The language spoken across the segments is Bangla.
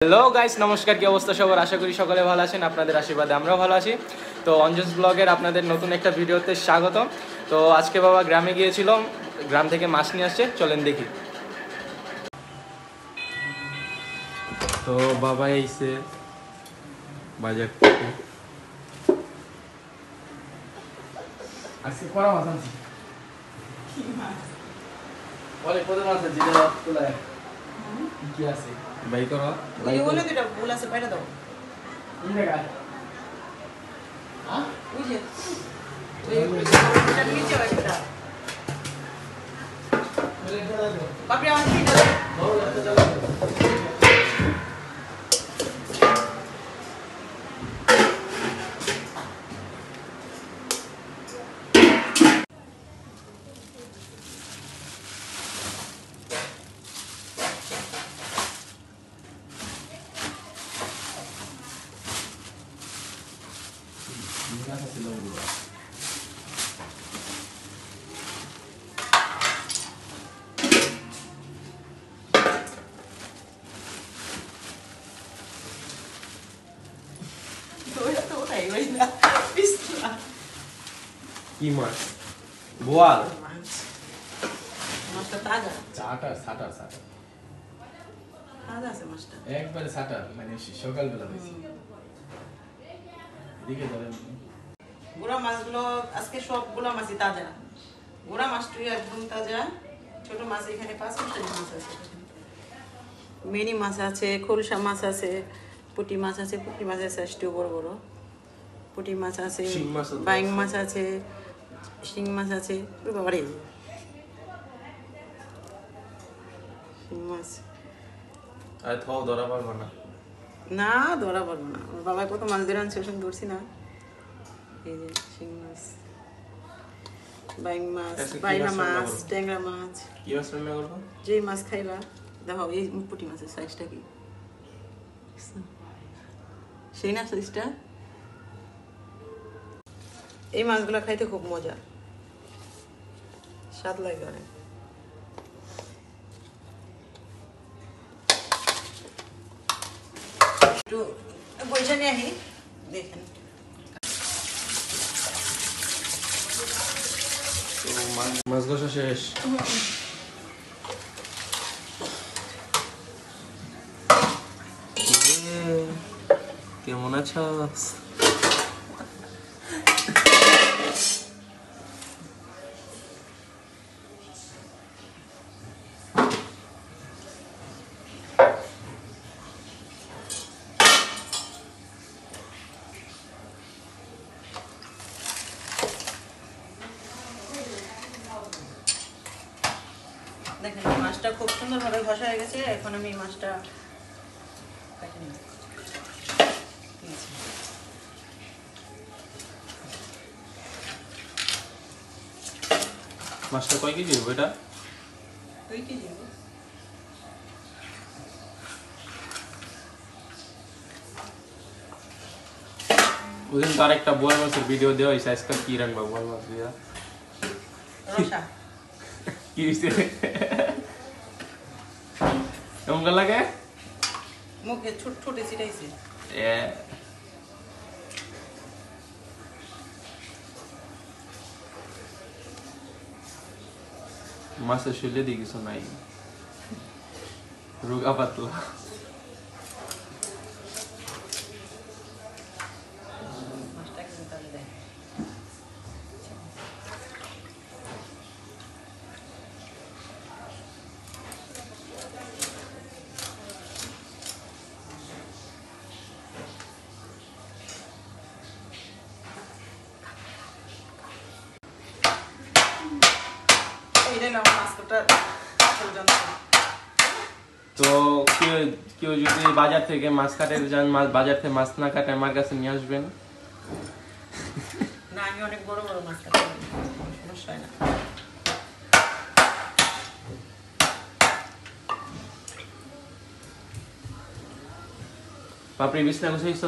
হ্যালো গাইস, নমস্কার। কি অবস্থা সবার? আশা করি সকলে ভালো আছেন। আপনাদের আশীর্বাদে আমরাও ভালো আছি। তো অঞ্জস ব্লগের আপনাদের নতুন একটা ভিডিওতে স্বাগতম। তো আজকে বাবা গ্রামে গিয়েছিল, গ্রাম থেকে মাছ নিয়ে আসছে, চলেন দেখি। তো বাবা এসে বাজার থেকে আজকে করা মাছ আনছি। কি মাছ বলে? কত মাছ আছে? যেটা তোলায় কি আছে ভাই করো ভাই বলে দুটো ভুল আছে, বাইরে দাও। এই জায়গা হ্যাঁ ওই যে ওইটা নিচে একটা বলে দাও বাপরে আমার কি দাও দাও। কি মাছ? বোয়াল মাছটা তাজা, চাটা সাটার সাটার তাজা আছে মাছটা, একবারে সাটার, মানে সকালবেলা হয়েছে। এদিকে ধরেন গোড়া মাছগুলো আজকে সবগুলো মাছই তাজা। গোড়া মাছটাই একদম তাজা। ছোট মাছ এখানে 5-6টা মাছ আছে। মিনি মাছ আছে, খোলসা মাছ আছে, পুঁটি মাছ আছে, পুঁটি মাছ আছে একটু বড় বড় পুঁটি মাছ আছে, বাইং মাছ আছে, শিং মাছ আছে। বাবারে শিং মাছ আর থাও ধরা পারবো না, না ধরা পারবো না। বাবা কত মাছ ধরে আনছে, ওসব ধরছি না। এই যে শিং মাছ, বাইং মাছ, বাইনা মাছ, ট্যাংরা মাছ। কি মাছ রান্না করবো? যে মাছ খাইবা। দেখো এই পুঁটি মাছের সাইজটা কি, সেই না সাইজটা। এই মাছগুলো খাইতে খুব মজা, স্বাদ লাগে অনেক। একটু বইসা নিয়ে আহি, দেখেন। মাছ কষা শেষ। কেমন আছো? দেখেন মাছটা খুব সুন্দরভাবে ঘষা হয়ে গেছে। এখন আমি মাছটা কেটে নিই। মাছটা কয় কেজি হবে? এটা 2 কেজি হবে। ওদিন তার একটা বড় মাছের ভিডিও দেওয়া হয়েছে। আজকাল কি রান্না বড় মাছ দিয়া রসা কি হইছে কেমন লাগে? মুখে ছোট ছোট ছিটাইছে। মাছের শরীরে দিয়ে কিছু নাই, রোগা পাতলা। তো কেউ যদি বাজার থেকে মাছ কাটে যান, বাজার থেকে মাছ না কাটে আমার কাছে নিয়ে আসবেন। না, আমি অনেক বড় বড় মাছ কাটি, সমস্যা হয় না। পাপড়ি বিছনা গুছাইছ?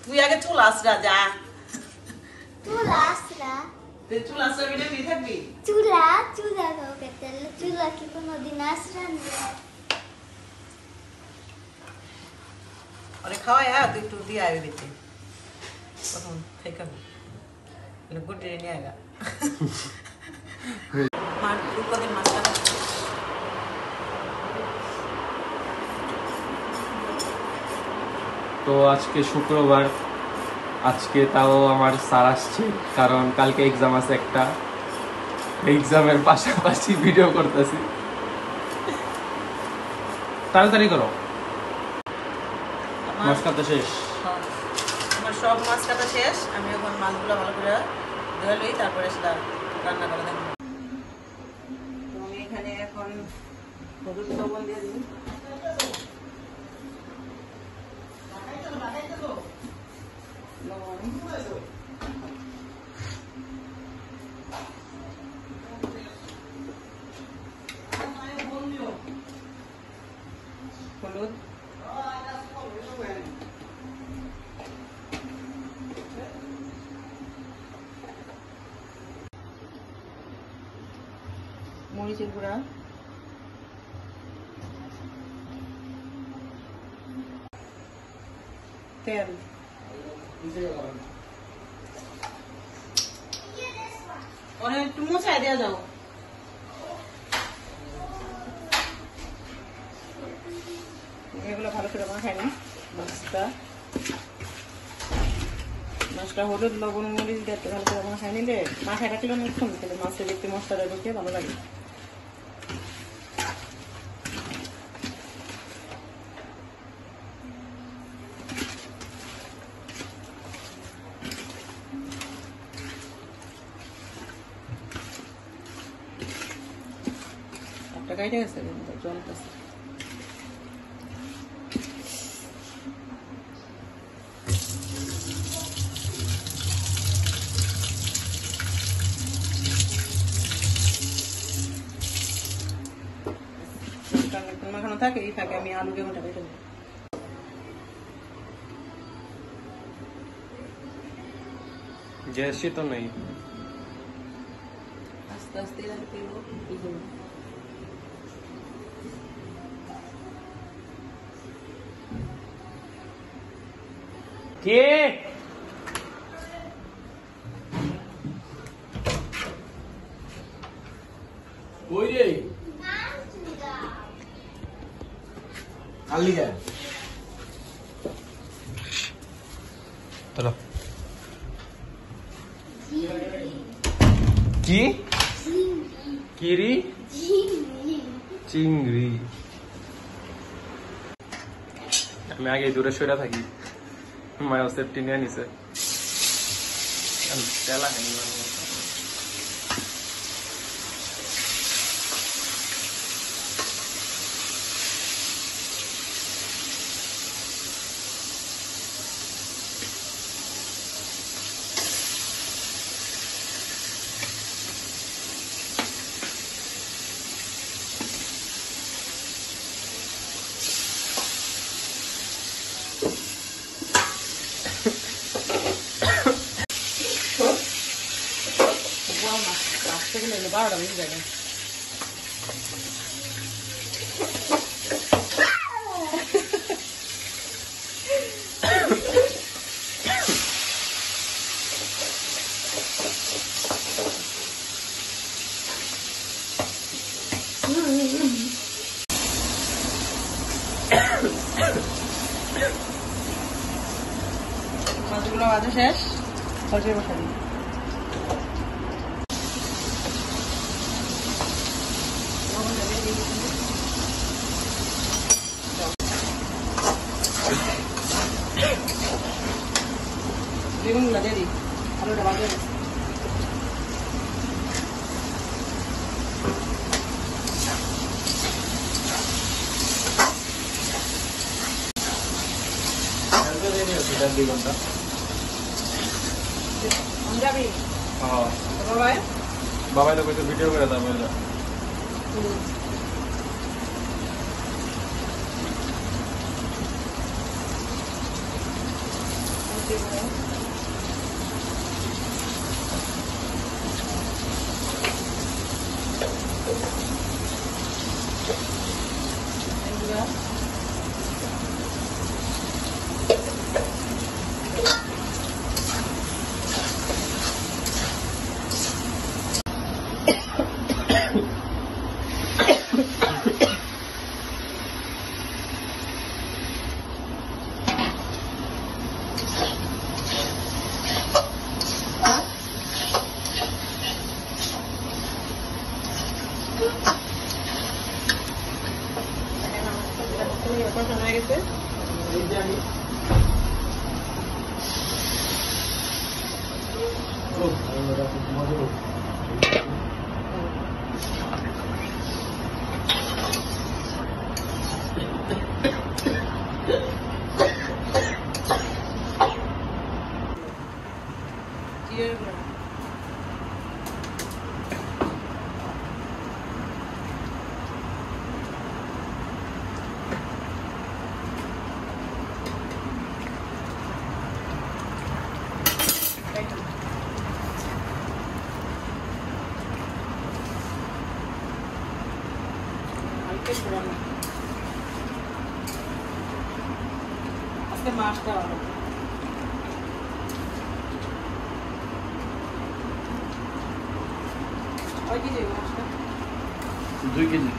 তুই আগে চলে আসরা, যা চলে আসরা। চুলা সবিনে নি থাকবি চুলা চুলা কাউকে তেল চুলা কি কোনোদিন আসরান আরে খাওয়ায় তুই একটু দিয়ে আয় দিতে তখন খাইখাবো গুড রে নিয়ে আয়গা মার রূপদের মাছটা তো আজকে শুক্রবার, আজকে তাও আমার স্যার আসছে কারণ কালকে এক্সাম আছে একটা, এক্সামের পাশাপাশি ভিডিও করতেছি। তাড়াতাড়ি করো, মাছ কাটা শেষ। আমার সব মাছ কাটা শেষ, আমি এখন মাছগুলো ভালো করে ধুয়ে লই, তারপরে সেটা রান্না করে দেবো। তো আমি এখানে এখন হলুদ লবণ দিয়ে দিই। হলুদ মরিচের গুঁড়া, তেল, অনেক একটু মোছায় দেওয়া যাও। এগুলো ভালো করে মাখাই নি মাছটা হলুদ লবণ মরিচ দিয়ে ভালো করে মাখাই নিলে মাখায় রাখলে অনেকক্ষণ কিন্তু মাছের দেখতে মশলাটা ঢুকে ভালো লাগে। একটা গাইতে গেছে জলতেছে। মাখানো থাকে এই থাকে, আমি আলু বেগুনটা কেটে দেবো। গ্যাসই তো নেই। আস্তে আস্তে কে ওই রে আলি যায় চলো। কি কিরি চিংড়ি, আমি আগে দূরে সরে থাকি, মায়া সেফটি নিয়ে নিছে। তেলা খাইনি বারোটা বেজে যাবে। মাছগুলো ভাজা শেষ, সরষে বসা দিই। বেগুনগুলো দিয়ে দিই, আলুটা ভাজা দিই। বাবাই তো কইছে ভিডিও করে দাও বলে। কষানো হয়ে গেছে। এই যে আমি জিরের গুঁড়া, আজকে মাছটা ভালো। কয় কেজি মাছটা? 2 কেজি।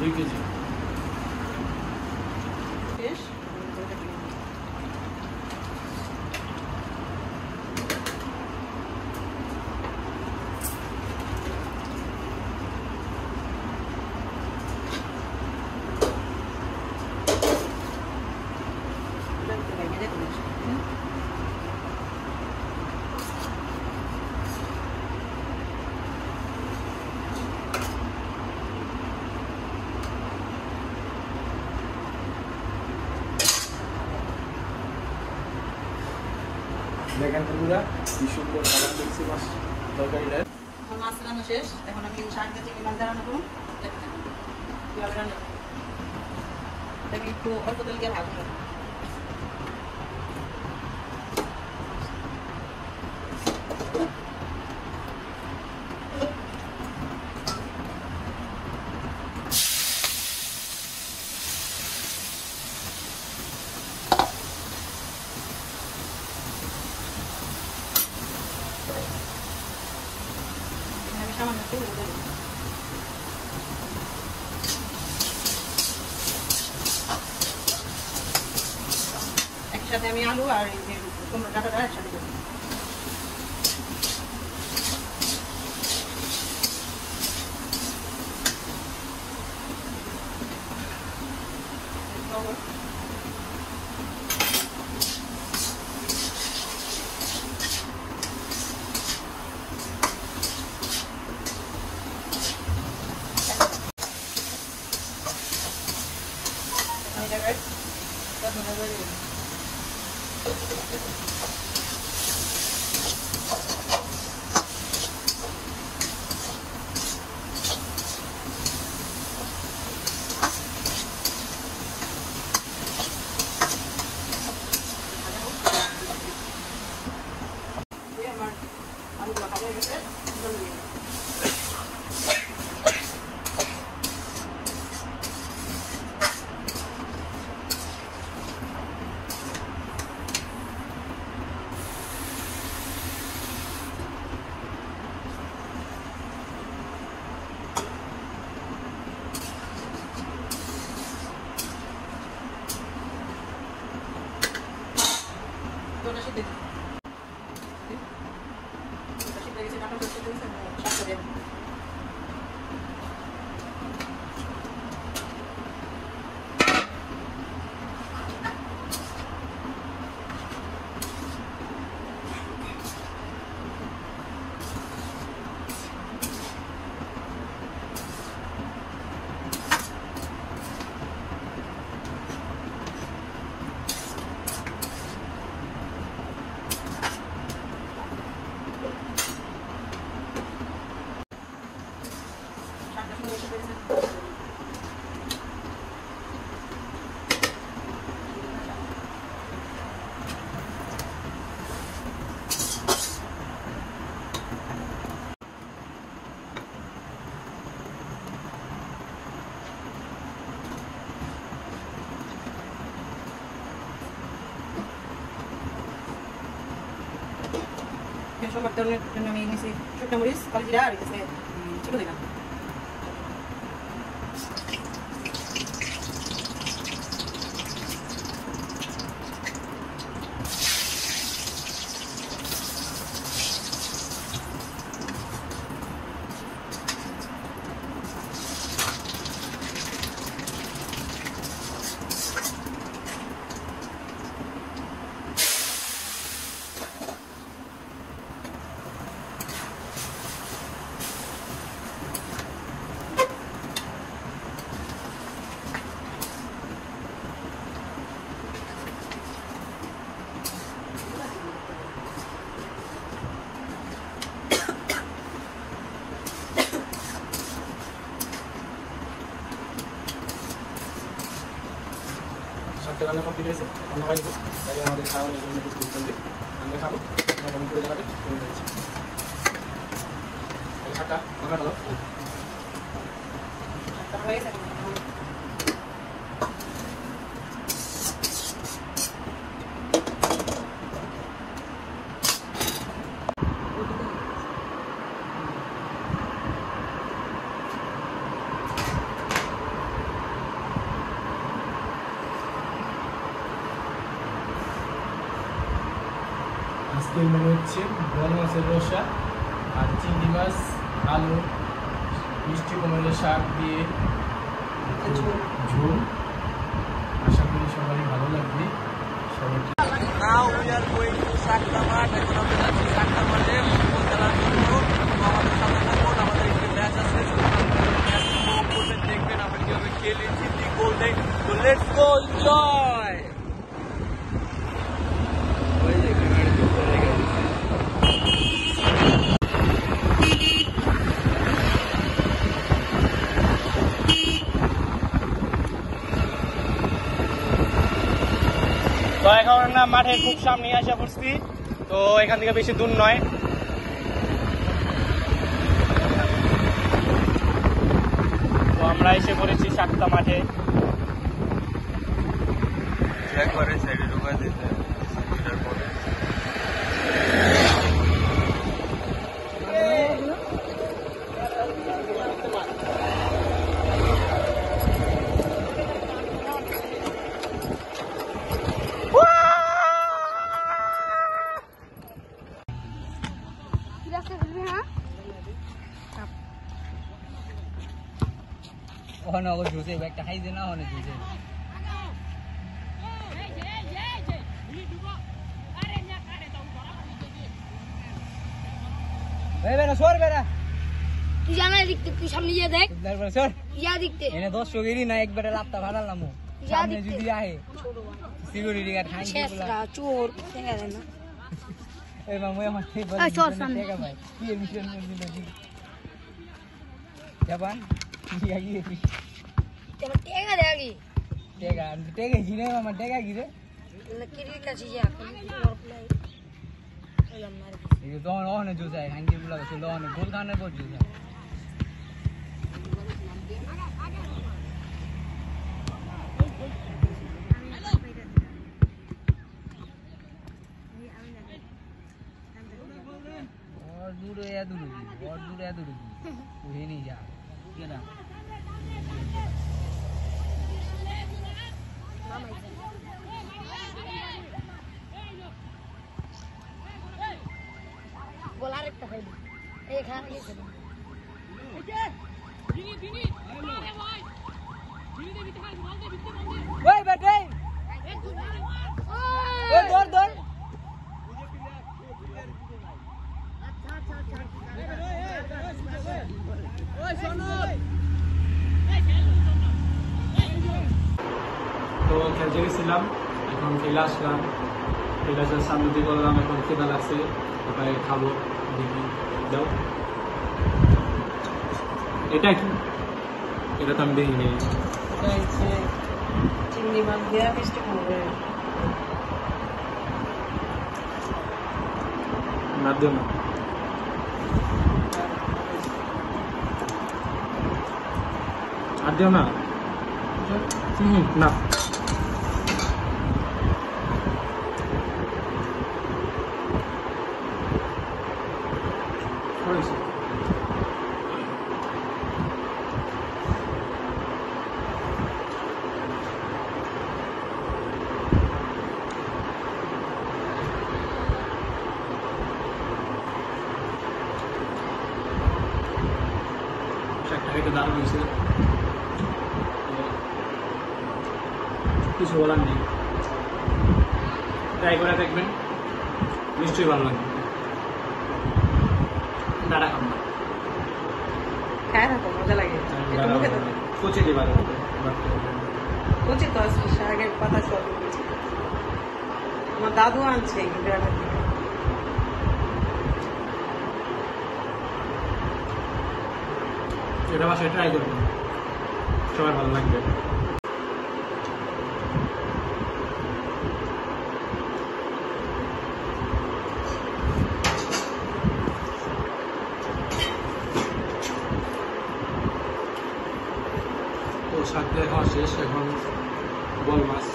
2 কেজি। শেষ। দেখেন বন্ধুরা কি সুন্দর কালার দেখছি মাছ তরকারিটা। আমার মাছ রান্না শেষ। এখন আমি শাক দিয়ে চিংড়ি মাছ দিয়ে রান্না করবো। কিভাবে রান্না করবো? এটাকে একটু অল্প তেল দিয়ে ভাজবো। আমি সামান্য একটু হলুদ দেবো। একসাথে আমি আলু আর এই যে কুমড়ো ডাঁটাটা একসাথে দেবো। আমি এটাকে প্রথমে দিয়ে দেবো। আমার আলুগুলো ভালো হয়ে গেছে, জল দিয়ে দেবো। ওটা সিদ্ধ দিই। ওটা সিদ্ধ গেছে, ডাঁটাটা সিদ্ধ গেছে, শাকটা দিয়ে দেবো। শাকটা সুন্দর সিদ্ধ গেছে। সবার ধরনের জন্য আমি নিয়েছি শুকনো মরিচ, কালো জিরা আর হচ্ছে ছোটো দিলাম। আজকে রান্না কমপ্লিট হয়েছে, রান্না হয়ে গেছে, তাই আমাদের খাওয়ার জন্য কিছু করবে, আমরা খাবো, আমরা কমপ্লিট করে দেখাবে করে দিয়েছি। শাকটা আমরা ভালো হয়ে যাবে। আজকের মেনু হচ্ছে বড় মাছের রসা আর চিংড়ি মাছ, আলু, মিষ্টি কুমড়োর শাক দিয়ে ঝোল। আশা করি সবারই ভালো লাগবে। সবাই Now we are going to Shaktamat. এখন আমরা যাচ্ছি শাকতামাটে ফুটবল খেলার জন্য। তো আমাদের সাথে থাকুন, আমাদের একটি ম্যাচ আছে, ম্যাচ উপভোগ করবেন, দেখবেন আমরা কিভাবে খেলেছি, কি গোল দেয়। তো লেটস গো, এনজয়। তো এখন না মাঠের খুব সামনে আসা পড়ছি, তো এখান থেকে বেশি দূর নয়। তো আমরা এসে পড়েছি সাতটা মাঠে। একবারে সাইডে ঢুকা দিতে পরে ওখানে অবশ্য জুসে একটা খাই দে না, ওখানে জুসে সর বেড়া, তুই জানা দেখতে, তুই সামনে গিয়ে দেখ, সর যা দেখতে এনে 10 গেলি না, একবারে লাপটা ভাড়ালাম সামনে যদি আহে সিকিউরিটি গার্ড খাই শেষরা চোর দেখা যায় না। এই মামু আমার ঠিক বল এই সর সামনে। টাকা ভাই কি মিশন দিল দি জাপান কি আগে তেমন টেকা দে আগে টাকা গিরে মামা টাকা গিরে কিরির কাছে যা এই তো ওখানে জুসে হাঙ্গি গুলা ছিল, ওখানে গোল খানে পর জুসে और दूर है दूर और दूर है दूर उहे नहीं जा क्या ना গোলার একটা খাই এই খা গেছে ওই বেটা ওই দৌড় দৌড় তো খেলতে গেছিলাম, এখন খেলে আসলাম, খেলে আসার সামনে দিয়ে করলাম, এখন খেলা লাগছে, ওটাই খাবো। দেখি যাও, এটা কি? এটা তো আমি দেখিনি। এটা হচ্ছে চিংড়ি মাছ দেওয়া মিষ্টি কুমড়ো। না দিও না, আর দিও না, না এটা দারুণ হয়েছে, কিছু বলার নেই। ট্রাই করে দেখবেন, নিশ্চয়ই ভালো লাগবে। দাঁড়া খাবো, খায় না তো মজা লাগে, একটু মুখে দেবে। কচি দিবার কচি তো আজকে শাকের পাতা সব কচি। আমার দাদু আনছে গ্রামের থেকে। এটা বাসায় ট্রাই করবেন, সবার ভালো লাগবে। তো শাক দিয়ে খাওয়া শেষ, এখন বল মাছ।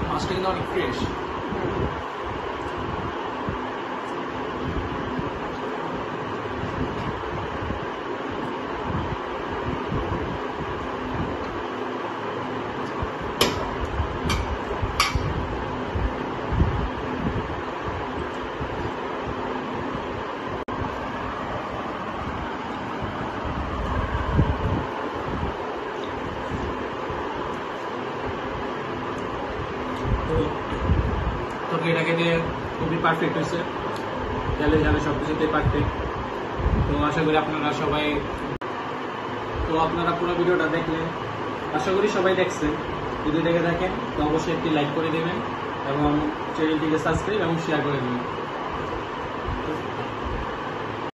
মাছটা কিন্তু অনেক ফ্রেশ। তরকারিটাকে দিয়ে খুবই পারফেক্ট হয়েছে, তেলে ঝালে সব কিছুতেই পারফেক্ট। তো আশা করি আপনারা পুরো ভিডিওটা দেখলেন, আশা করি সবাই দেখছেন। যদি দেখে থাকেন তো অবশ্যই একটি লাইক করে দেবেন এবং চ্যানেলটিকে সাবস্ক্রাইব এবং শেয়ার করে দেবেন।